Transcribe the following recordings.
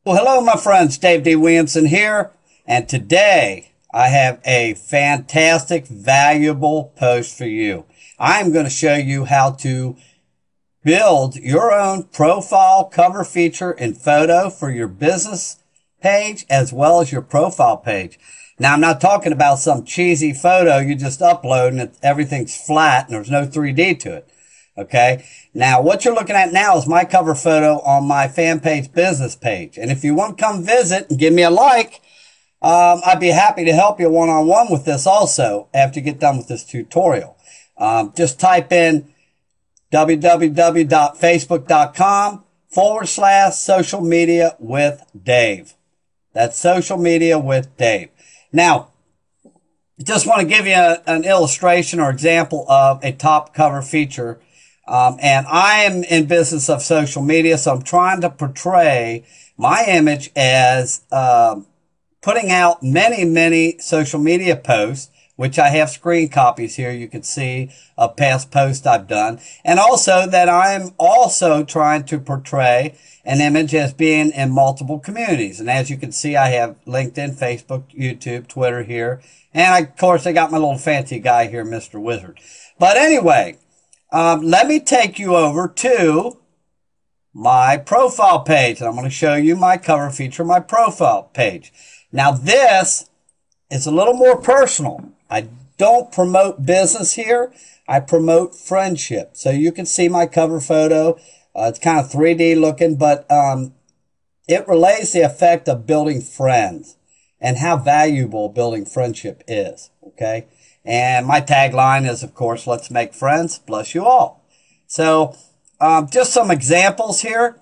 Well, hello, my friends. Dave D. Williamson here, and today I have a fantastic, valuable post for you. I'm going to show you how to build your own profile cover feature in photo for your business page as well as your profile page. Now, I'm not talking about some cheesy photo you just upload and everything's flat and there's no 3D to it. Okay. Now, what you're looking at now is my cover photo on my fan page business page. And if you want to come visit and give me a like, I'd be happy to help you one-on-one with this also after you get done with this tutorial. Just type in www.facebook.com/social media with Dave. That's social media with Dave. Now, just want to give you an illustration or example of a top cover feature. And I am in business of social media, so I'm trying to portray my image as putting out many social media posts, which I have screen copies here. You can see a past post I've done. And also that I'm also trying to portray an image as being in multiple communities. And as you can see, I have LinkedIn, Facebook, YouTube, Twitter here. And of course, I got my little fancy guy here, Mr. Wizard. But anyway, let me take you over to my profile page. And I'm going to show you my cover feature, my profile page. Now, this is a little more personal. I don't promote business here. I promote friendship. So you can see my cover photo. It's kind of 3D looking, but it relays the effect of building friends and how valuable building friendship is. Okay. And my tagline is, of course, let's make friends. Bless you all. So just some examples here.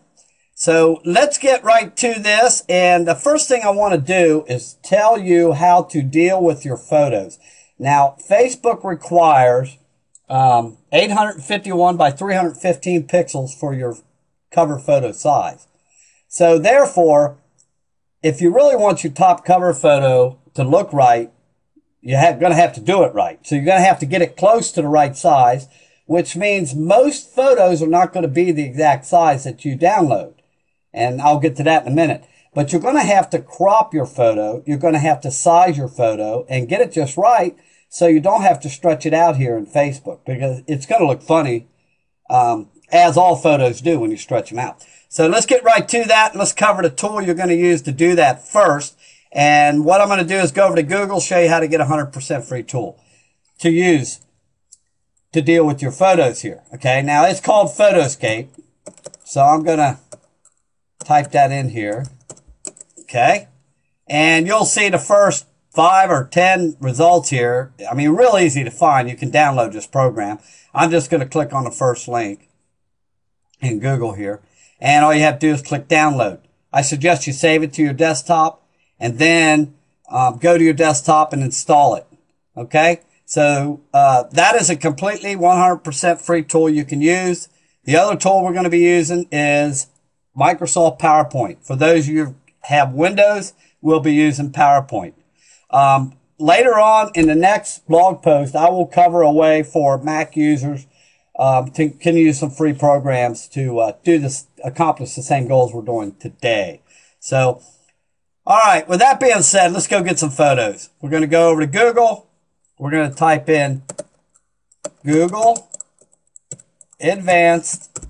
So let's get right to this. And the first thing I want to do is tell you how to deal with your photos. Now, Facebook requires 851 by 315 pixels for your cover photo size. So therefore, if you really want your top cover photo to look right, you're going to have to do it right. So you're going to have to get it close to the right size, which means most photos are not going to be the exact size that you download. And I'll get to that in a minute. But you're going to have to crop your photo. You're going to have to size your photo and get it just right so you don't have to stretch it out here in Facebook, because it's going to look funny, as all photos do when you stretch them out. So let's get right to that. Let's cover the tool you're going to use to do that first. And what I'm going to do is go over to Google, show you how to get a 100% free tool to use to deal with your photos here. Okay, now it's called Photoscape. So I'm going to type that in here. Okay, and you'll see the first 5 or 10 results here. I mean, real easy to find. You can download this program. I'm just going to click on the first link in Google here. And all you have to do is click download. I suggest you save it to your desktop and then go to your desktop and install it. Okay? So that is a completely 100% free tool you can use. The other tool we're going to be using is Microsoft PowerPoint. For those of you who have Windows, we'll be using PowerPoint. Later on in the next blog post, I will cover a way for Mac users can use some free programs to accomplish the same goals we're doing today. So, all right, with that being said, let's go get some photos. We're going to go over to Google. We're going to type in Google Advanced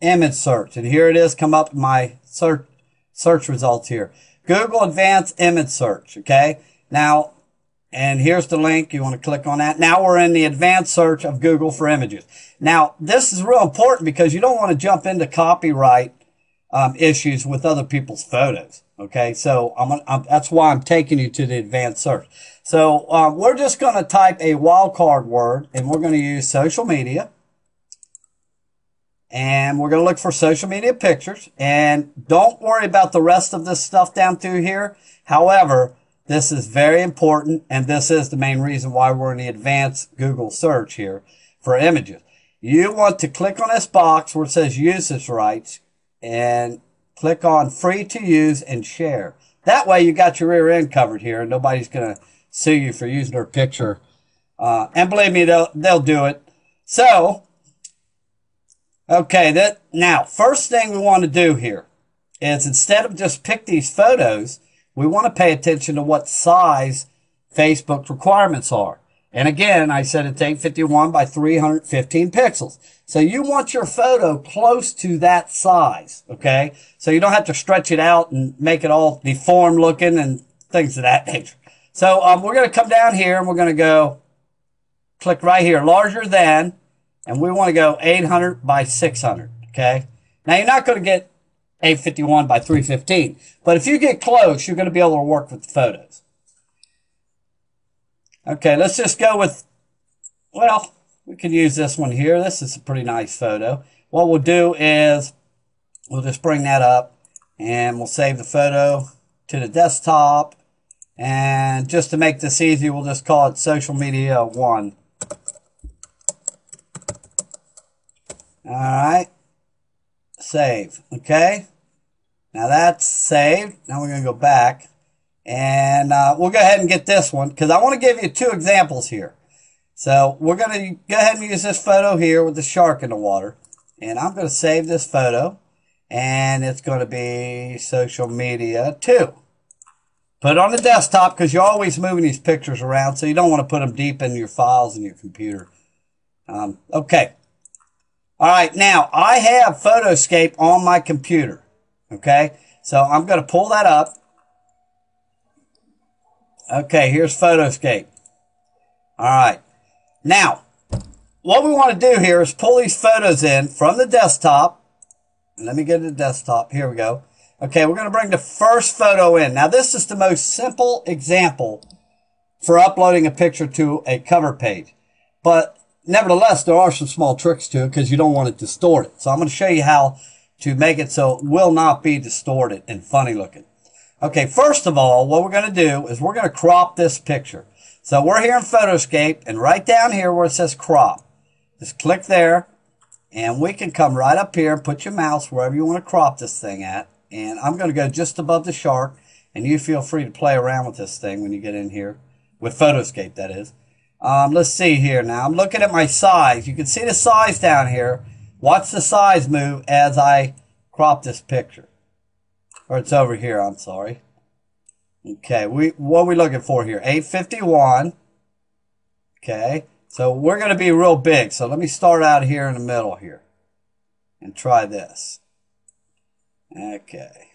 Image Search. And here it is, come up in my search results here. Google Advanced Image Search, okay? Now, and here's the link. You want to click on that. Now we're in the advanced search of Google for images. Now, this is real important because you don't want to jump into copyright issues with other people's photos. Okay, so that's why I'm taking you to the advanced search. So we're just going to type a wildcard word, and we're going to use social media. And we're going to look for social media pictures. And don't worry about the rest of this stuff down through here. However, this is very important, and this is the main reason why we're in the advanced Google search here for images. You want to click on this box where it says usage rights and click on free to use and share. That way you got your rear end covered here, and nobody's going to sue you for using their picture. And believe me, they'll do it. So, okay, now, first thing we want to do here is instead of just pick these photos, we want to pay attention to what size Facebook's requirements are. And again, I said it's 851 by 315 pixels. So you want your photo close to that size, okay? So you don't have to stretch it out and make it all deformed looking and things of that nature. So we're going to come down here and we're going to go click right here, larger than, and we want to go 800 by 600, okay? Now you're not going to get 851 by 315, but if you get close, you're going to be able to work with the photos. Okay, let's just go with, well, we could use this one here. This is a pretty nice photo. What we'll do is we'll just bring that up and we'll save the photo to the desktop. And just to make this easy, we'll just call it Social Media 1. All right, save, okay? Now that's saved. Now we're going to go back. And we'll go ahead and get this one because I want to give you two examples here. So we're going to go ahead and use this photo here with the shark in the water. And I'm going to save this photo. And it's going to be Social Media 2. Put it on the desktop because you're always moving these pictures around. So you don't want to put them deep in your files in your computer. Okay. All right. Now, I have Photoscape on my computer. Okay. So I'm going to pull that up. Okay, here's Photoscape. All right. Now, what we want to do here is pull these photos in from the desktop. Let me get to the desktop. Here we go. Okay, we're going to bring the first photo in. Now, this is the most simple example for uploading a picture to a cover page. But nevertheless, there are some small tricks to it because you don't want it distorted. So I'm going to show you how to make it so it will not be distorted and funny looking. Okay, first of all, what we're going to do is we're going to crop this picture. So we're here in Photoscape, and right down here where it says crop, just click there, and we can come right up here and put your mouse wherever you want to crop this thing at. And I'm going to go just above the shark, and you feel free to play around with this thing when you get in here, with Photoscape, that is. Let's see here now. I'm looking at my size. You can see the size down here. Watch the size move as I crop this picture. Or it's over here, I'm sorry. Okay, what are we looking for here? 851. Okay, so we're going to be real big. So let me start out here in the middle here. And try this. Okay.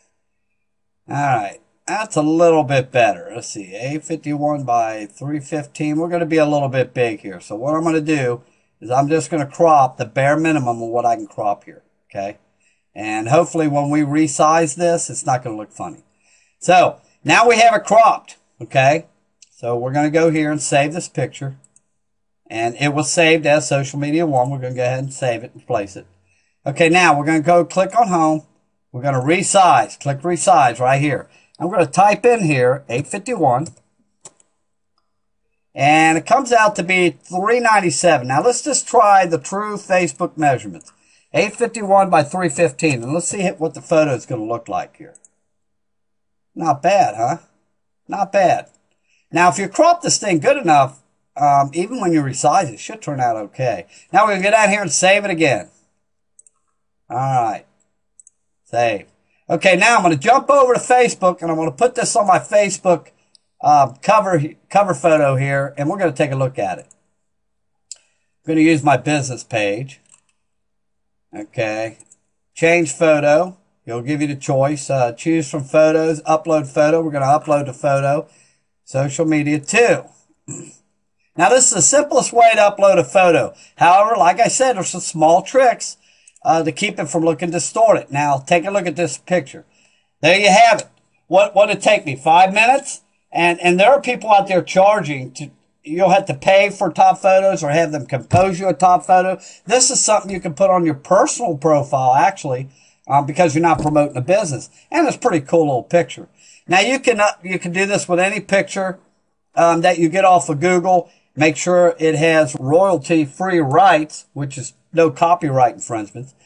Alright, that's a little bit better. Let's see, 851 by 315. We're going to be a little bit big here. So what I'm going to do is I'm just going to crop the bare minimum of what I can crop here. Okay. And hopefully when we resize this, it's not going to look funny. So now we have it cropped. Okay. So we're going to go here and save this picture. And it was saved as Social Media 1. We're going to go ahead and save it and place it. Okay. Now we're going to go click on home. We're going to resize. Click resize right here. I'm going to type in here 851. And it comes out to be 397. Now let's just try the true Facebook measurements. 851 by 315. And let's see what the photo is going to look like here. Not bad, huh? Not bad. Now, if you crop this thing good enough, even when you resize it, should turn out okay. Now, we're going to go down here and save it again. All right. Save. Okay, now I'm going to jump over to Facebook, and I'm going to put this on my Facebook cover photo here, and we're going to take a look at it. I'm going to use my business page. Okay, change photo. It'll give you the choice. Choose from photos, upload photo. We're going to upload the photo. Social Media 2. Now, this is the simplest way to upload a photo. However, like I said, there's some small tricks to keep it from looking distorted. Now, take a look at this picture. There you have it. What did it take me? 5 minutes? And there are people out there charging to. You'll have to pay for top photos or have them compose you a top photo. This is something you can put on your personal profile, actually, because you're not promoting a business. And it's a pretty cool little picture. Now, you can do this with any picture that you get off of Google. Make sure it has royalty-free rights, which is no copyright infringements.